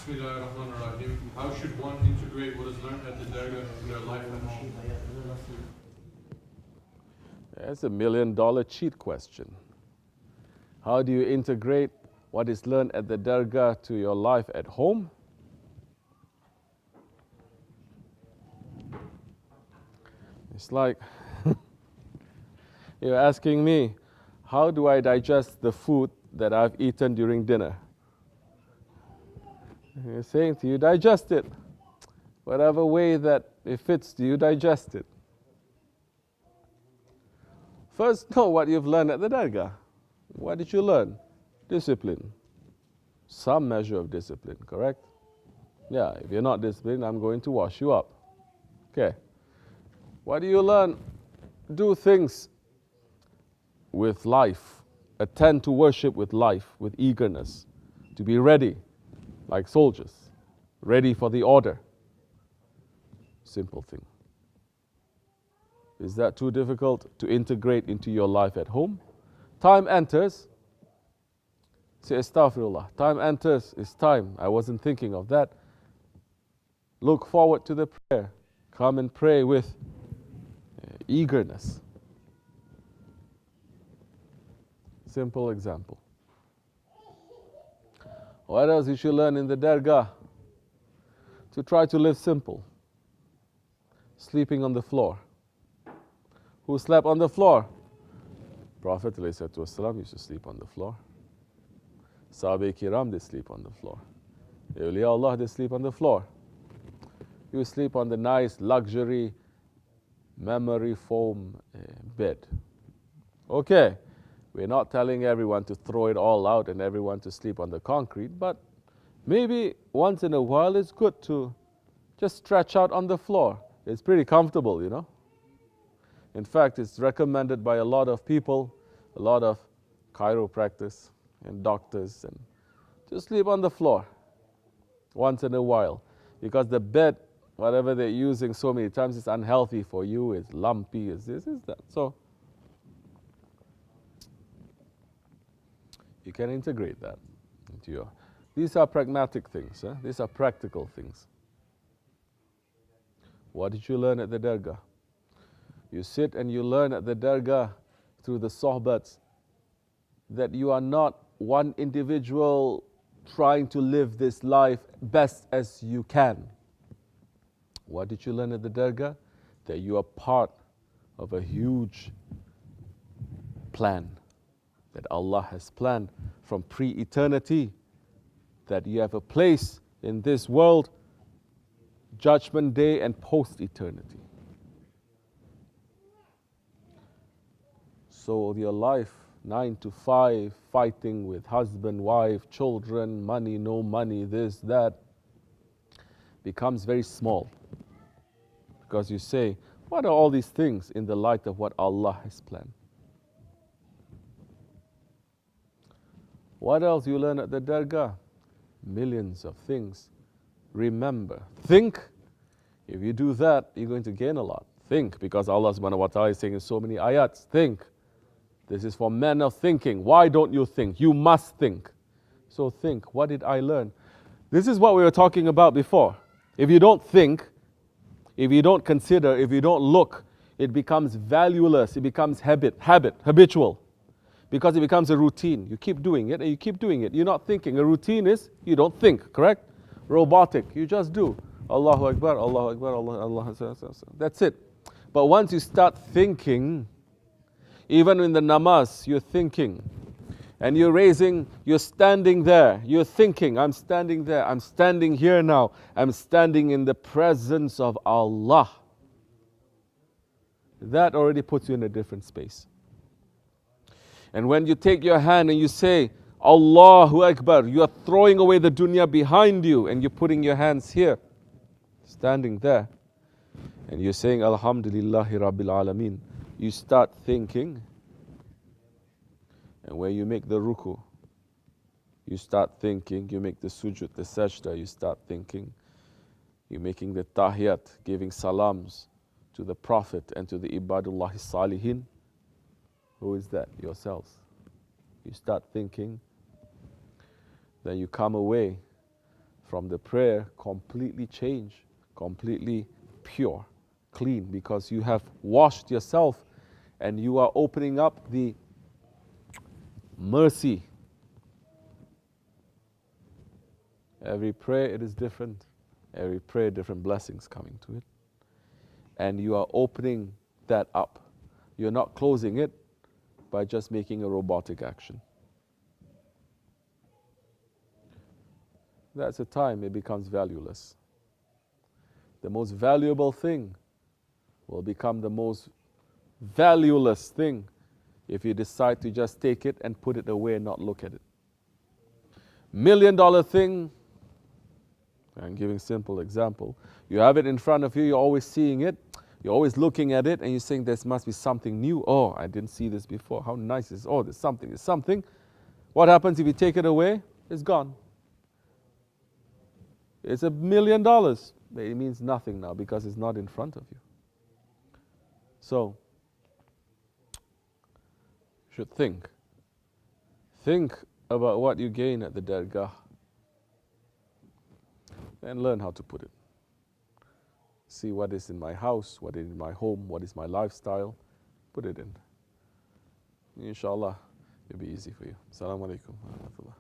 Bismillahirrahmanirrahim. How should one integrate what is learned at the Dergah in their life at home? That's a $1 million cheat question. How do you integrate what is learned at the Dergah to your life at home? It's like you're asking me, how do I digest the food that I've eaten during dinner? You're saying to you, digest it. Whatever way that it fits, do you digest it? First, know what you've learned at the Dergah. What did you learn? Discipline. Some measure of discipline, correct? Yeah, if you're not disciplined, I'm going to wash you up. Okay. What do you learn? Do things with life. Attend to worship with life, with eagerness. To be ready, like soldiers. Ready for the order. Simple thing. Is that too difficult to integrate into your life at home? Time enters. Say astaghfirullah. Time enters. It's time. I wasn't thinking of that. Look forward to the prayer. Come and pray with eagerness. Simple example. What else you should learn in the Dergah? To try to live simple. Sleeping on the floor. Who slept on the floor? Prophet ﷺ used to sleep on the floor. Sahabe Kiram, they sleep on the floor. Awliya Allah, they sleep on the floor. You sleep on the nice luxury memory foam bed. Okay, we're not telling everyone to throw it all out and everyone to sleep on the concrete, but maybe once in a while it's good to just stretch out on the floor. It's pretty comfortable, you know. In fact, it's recommended by a lot of people, a lot of chiropractors and doctors, and to sleep on the floor once in a while. Because the bed, whatever they're using so many times, is unhealthy for you, it's lumpy, it's this, it's that. So, you can integrate that into your... These are pragmatic things, these are practical things. What did you learn at the Dergah? You sit and you learn at the Dergah through the sohbats that you are not one individual trying to live this life best as you can. What did you learn at the Dergah? That you are part of a huge plan that Allah has planned from pre-eternity, that you have a place in this world, Judgment Day and post-eternity. So your life, 9 to 5, fighting with husband, wife, children, money, no money, this, that, becomes very small. Because you say, what are all these things in the light of what Allah has planned? What else you learn at the Dergah? Millions of things. Remember, think. If you do that, you're going to gain a lot. Think, because Allah subhanahu wa ta'ala is saying in so many ayats, think. This is for men of thinking. Why don't you think? You must think. So think, what did I learn? This is what we were talking about before. If you don't think, if you don't consider, if you don't look, it becomes valueless, it becomes habitual. Because it becomes a routine. You keep doing it and you keep doing it. You're not thinking. A routine is, you don't think, correct? Robotic, you just do. Allahu Akbar, Allahu Akbar, Allah, that's it. But once you start thinking, even in the namaz, you're thinking. And you're standing there, you're thinking, I'm standing there, I'm standing here now, I'm standing in the presence of Allah. That already puts you in a different space. And when you take your hand and you say, Allahu Akbar, you are throwing away the dunya behind you and you're putting your hands here, standing there. And you're saying, Alhamdulillahi Rabbil Alameen. You start thinking. And when you make the ruku, you start thinking. You make the sujud, the sajda, you start thinking. You're making the tahiyat, giving salams to the Prophet and to the Ibadullahi Salihin. Who is that? Yourselves. You start thinking. Then you come away from the prayer completely changed, completely pure, clean, because you have washed yourself and you are opening up the mercy. Every prayer, it is different. Every prayer, different blessings coming to it. And you are opening that up. You're not closing it by just making a robotic action. That's the time it becomes valueless. The most valuable thing will become the most valueless thing if you decide to just take it and put it away and not look at it. $1 million thing, I'm giving simple example. You have it in front of you, you're always seeing it, you're always looking at it, and you think there must be something new. Oh, I didn't see this before. How nice is it? Oh, there's something. What happens if you take it away? It's gone. It's $1 million. It means nothing now because it's not in front of you. So, you should think. Think about what you gain at the Dergah and learn how to put it. See what is in my house, what is in my home, what is my lifestyle. Put it in. Inshallah, it'll be easy for you. Assalamu alaikum wa rahmatullah.